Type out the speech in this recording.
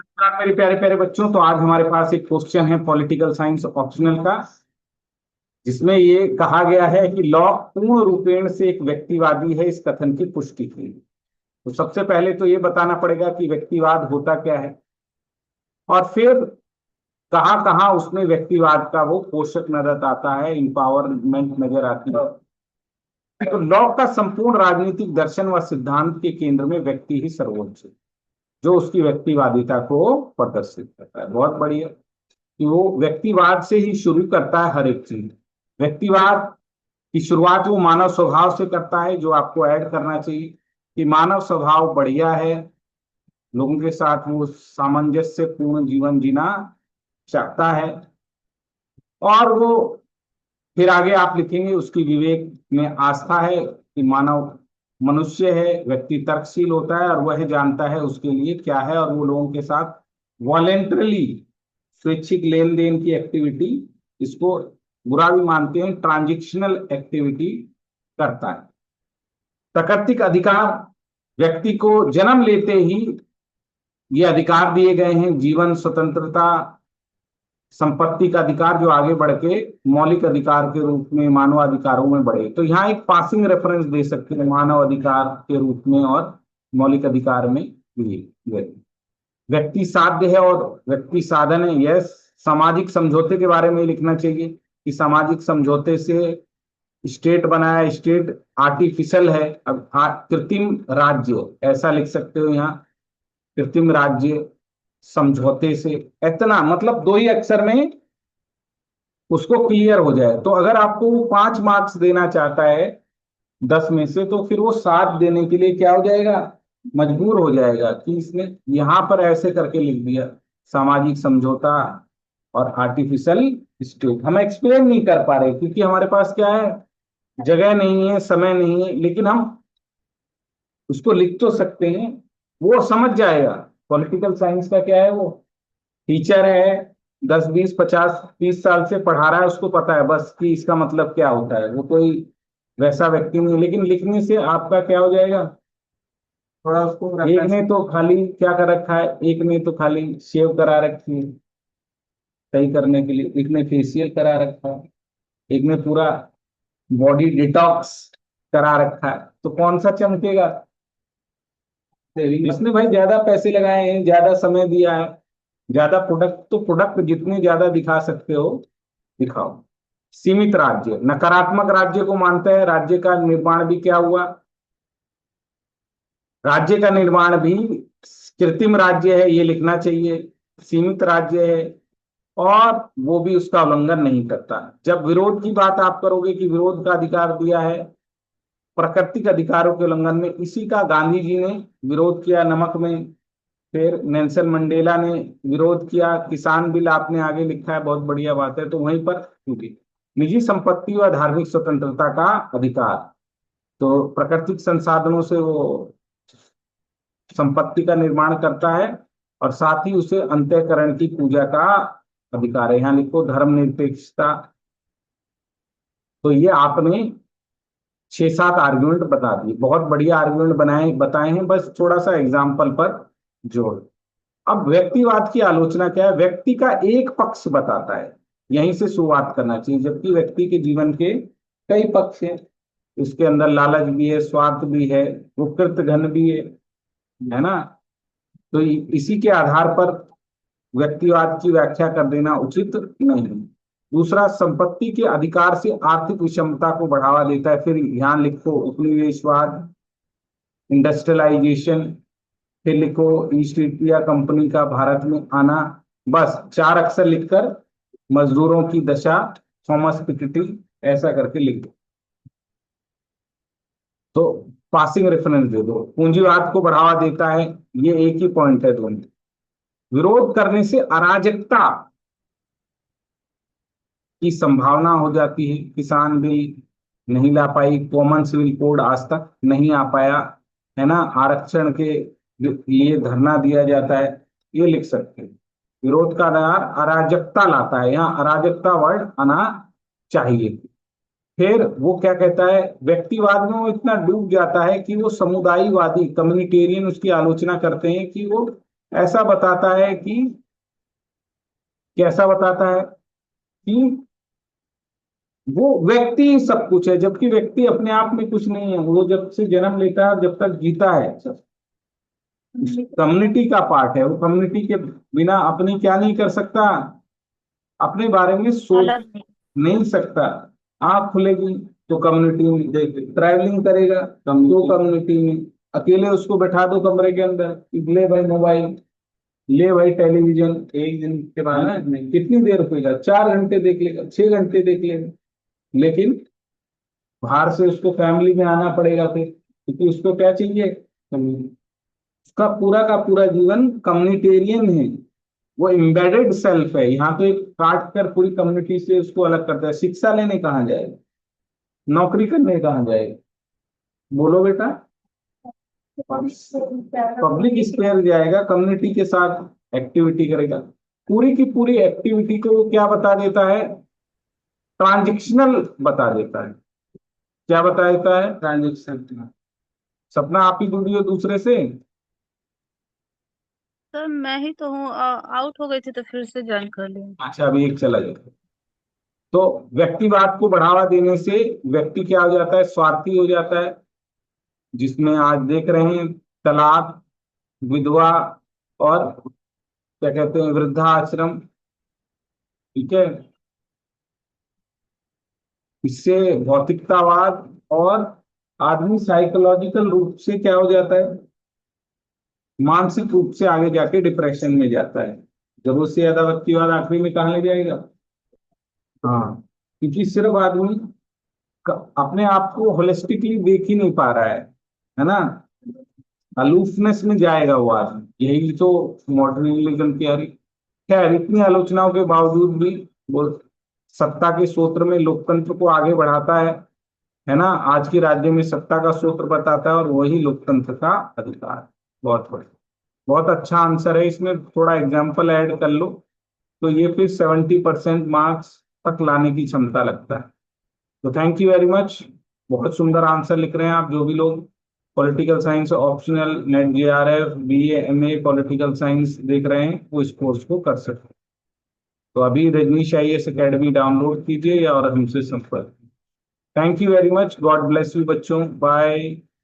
नमस्कार मेरे प्यारे प्यारे बच्चों। तो आज हमारे पास एक क्वेश्चन है पॉलिटिकल साइंस ऑप्शनल का, जिसमें ये कहा गया है कि लॉ पूर्ण रूपेण से एक व्यक्तिवादी है, इस कथन की पुष्टि की। तो सबसे पहले तो ये बताना पड़ेगा कि व्यक्तिवाद होता क्या है, और फिर कहाँ कहाँ उसमें व्यक्तिवाद का वो पोषक नजर आता है, इंपावरमेंट नजर आती है। तो लॉ का संपूर्ण राजनीतिक दर्शन व सिद्धांत के केंद्र में व्यक्ति ही सर्वोच्च है, जो उसकी व्यक्तिवादिता को प्रदर्शित करता है। बहुत बढ़िया कि वो व्यक्तिवाद से ही शुरू करता है हर एक चीज। व्यक्तिवाद की शुरुआत वो मानव स्वभाव से करता है, जो आपको ऐड करना चाहिए कि मानव स्वभाव बढ़िया है, लोगों के साथ वो सामंजस्य पूर्ण जीवन जीना चाहता है। और वो फिर आगे आप लिखेंगे उसकी विवेक में आस्था है कि मानव मनुष्य है, व्यक्ति तर्कशील होता है और वह जानता है उसके लिए क्या है, और वो लोगों के साथ वॉलेंटरली स्वैच्छिक लेन देन की एक्टिविटी, इसको बुरा भी मानते हैं, ट्रांजेक्शनल एक्टिविटी करता है। प्राकृतिक अधिकार, व्यक्ति को जन्म लेते ही ये अधिकार दिए गए हैं, जीवन, स्वतंत्रता, संपत्ति का अधिकार, जो आगे बढ़ के मौलिक अधिकार के रूप में मानवाधिकारों में बढ़े। तो यहाँ एक पासिंग रेफरेंस दे सकते हैं मानव अधिकार के रूप में और मौलिक अधिकार में लिए। व्यक्ति साध्य है और व्यक्ति साधन है। यह सामाजिक समझौते के बारे में लिखना चाहिए कि सामाजिक समझौते से स्टेट बनाया, स्टेट आर्टिफिशियल है। अब कृत्रिम राज्य ऐसा लिख सकते हो यहाँ, कृत्रिम राज्य समझौते से। इतना मतलब दो ही अक्षर में उसको क्लियर हो जाए। तो अगर आपको वो 5 मार्क्स देना चाहता है 10 में से, तो फिर वो 7 देने के लिए क्या हो जाएगा, मजबूर हो जाएगा कि इसने यहां पर ऐसे करके लिख दिया सामाजिक समझौता और आर्टिफिशियल स्टेट। हम एक्सप्लेन नहीं कर पा रहे क्योंकि हमारे पास क्या है, जगह नहीं है, समय नहीं है, लेकिन हम उसको लिख तो सकते हैं, वो समझ जाएगा। पॉलिटिकल साइंस का क्या है, वो टीचर है, 10 20 50 30 साल से पढ़ा रहा है, उसको पता है बस कि इसका मतलब क्या होता है। वो कोई वैसा व्यक्ति नहीं है। लेकिन लिखने से आपका क्या हो जाएगा, थोड़ा उसको एक ने तो खाली क्या कर रखा है, एक ने तो खाली शेव करा रखी है सही करने के लिए, एक ने फेशियल करा रखा है, एक ने पूरा बॉडी डिटॉक्स करा रखा है। तो कौन सा चमकेगा, जिसने भाई ज्यादा पैसे लगाए हैं, ज्यादा समय दिया है, ज्यादा प्रोडक्ट। तो प्रोडक्ट जितने ज्यादा दिखा सकते हो दिखाओ। सीमित राज्य, नकारात्मक राज्य को मानता है। राज्य का निर्माण भी क्या हुआ, राज्य का निर्माण भी कृत्रिम राज्य है, ये लिखना चाहिए। सीमित राज्य है और वो भी उसका उल्लंघन नहीं करता। जब विरोध की बात आप करोगे कि विरोध का अधिकार दिया है, प्राकृतिक अधिकारों के उल्लंघन में, इसी का गांधी जी ने विरोध किया नमक में, फिर नेल्सन मंडेला ने विरोध किया। किसान बिल आपने आगे लिखा है, बहुत बढ़िया बात है। तो वहीं पर क्योंकि निजी संपत्ति व धार्मिक स्वतंत्रता का अधिकार, तो प्राकृतिक संसाधनों से वो संपत्ति का निर्माण करता है और साथ ही उसे अंतःकरण की पूजा का अधिकार है। यहाँ लिखो धर्मनिरपेक्षता। तो ये आपने 6 7 आर्गुमेंट बता दिए, बहुत बढ़िया आर्गुमेंट बनाए बताए हैं, बस थोड़ा सा एग्जाम्पल पर जोड़। अब व्यक्तिवाद की आलोचना क्या है, व्यक्ति का एक पक्ष बताता है, यहीं से शुरुआत करना चाहिए। जबकि व्यक्ति के जीवन के कई पक्ष हैं, उसके अंदर लालच भी है, स्वार्थ भी है, वो कृतघ्न भी है ना। तो इसी के आधार पर व्यक्तिवाद की व्याख्या कर देना उचित नहीं। दूसरा, संपत्ति के अधिकार से आर्थिक विषमता को बढ़ावा देता है। फिर यहाँ लिखो उपनिवेशवाद, इंडस्ट्रियलाइजेशन, फिर लिखो ईस्ट इंडिया कंपनी का भारत में आना। बस 4 अक्षर लिखकर मजदूरों की दशा, थॉमस पिकेटी, ऐसा करके लिख दो। तो पासिंग रेफरेंस दे दो। पूंजीवाद को बढ़ावा देता है, ये एक ही पॉइंट है दोनों। विरोध करने से अराजकता की संभावना हो जाती है। किसान बिल नहीं ला पाई, कॉमन सिविल कोड आज तक नहीं आ पाया, है ना। आरक्षण के लिए धरना दिया जाता है, ये लिख सकते हैं। विरोध का आधार अराजकता लाता है, यहाँ अराजकता वर्ड आना चाहिए। फिर वो क्या कहता है, व्यक्तिवाद में वो इतना डूब जाता है कि वो समुदायवादी कम्युनिटेरियन उसकी आलोचना करते हैं कि वो ऐसा बताता है कि, कैसा बताता है कि वो व्यक्ति सब कुछ है, जबकि व्यक्ति अपने आप में कुछ नहीं है। वो जब से जन्म लेता है, जब तक जीता है, कम्युनिटी का पार्ट है। वो कम्युनिटी के बिना अपनी क्या नहीं कर सकता, अपने बारे में सोच अलग नहीं। नहीं सकता। आंख खुलेगी तो कम्युनिटी में देख, ट्रैवलिंग करेगा तो कम्युनिटी में, अकेले उसको बैठा दो कमरे के अंदर, ले भाई मोबाइल, ले भाई टेलीविजन, एक दिन के बाद ना कितनी देर होगा, 4 घंटे देख लेगा, 6 घंटे देख लेगा। लेकिन बाहर से उसको फैमिली में आना पड़ेगा फिर, क्योंकि उसको क्या चाहिए, उसका का पूरा जीवन कम्युनिटेरियन है। वो एम्बेडेड सेल्फ है। यहाँ तो एक काट कर पूरी कम्युनिटी से उसको अलग करता है। शिक्षा लेने कहाँ जाएगा, नौकरी करने कहाँ जाएगा, बोलो बेटा। पब्लिक स्पेयर जाएगा, कम्युनिटी के साथ एक्टिविटी करेगा। पूरी की पूरी एक्टिविटी को वो क्या बता देता है, ट्रांजेक्शनल बता देता है। क्या बता देता है, ट्रांजेक्शन। सपना आप ही जुड़ी हो दूसरे से। सर मैं ही तो हूँ, आउट हो गई थी तो फिर से ज्वाइन कर लिया। अच्छा, अभी एक चला गया। तो व्यक्तिवाद को बढ़ावा देने से व्यक्ति क्या हो जाता है, स्वार्थी हो जाता है। जिसमें आज देख रहे हैं, तलाक, विधवा, और क्या कहते हैं, वृद्धाश्रम। ठीक है। इससे भौतिकतावाद, और आदमी साइकोलॉजिकल रूप से क्या हो जाता है, मानसिक रूप से आगे जाके डिप्रेशन में जाता है। जरूरत से ज्यादा व्यक्तिवाद आखिरी में कहाँ ले जाएगा। हाँ, क्योंकि सिर्फ आदमी अपने आप को होलिस्टिकली देख ही नहीं पा रहा है ना। अलूफनेस में जाएगा वो आदमी। यही तो मॉडर्निज्म की आ रही। खैर, इतनी आलोचनाओं के बावजूद भी वो सत्ता के सूत्र में लोकतंत्र को आगे बढ़ाता है ना। आज के राज्य में सत्ता का सूत्र बताता है, और वही लोकतंत्र का अधिकार है। बहुत बढ़िया, बहुत अच्छा आंसर है। इसमें थोड़ा एग्जाम्पल ऐड कर लो तो ये फिर 70% मार्क्स तक लाने की क्षमता लगता है। तो थैंक यू वेरी मच। बहुत सुंदर आंसर लिख रहे हैं आप, जो भी लोग political science optional net JRF BA MA political science देख रहे हैं, वो इस कोर्स को कर सकते हैं। तो अभी रजनीश IAS एकेडमी डाउनलोड कीजिए, या और हमसे संपर्क। Thank you very much. God bless you बच्चों। बाय।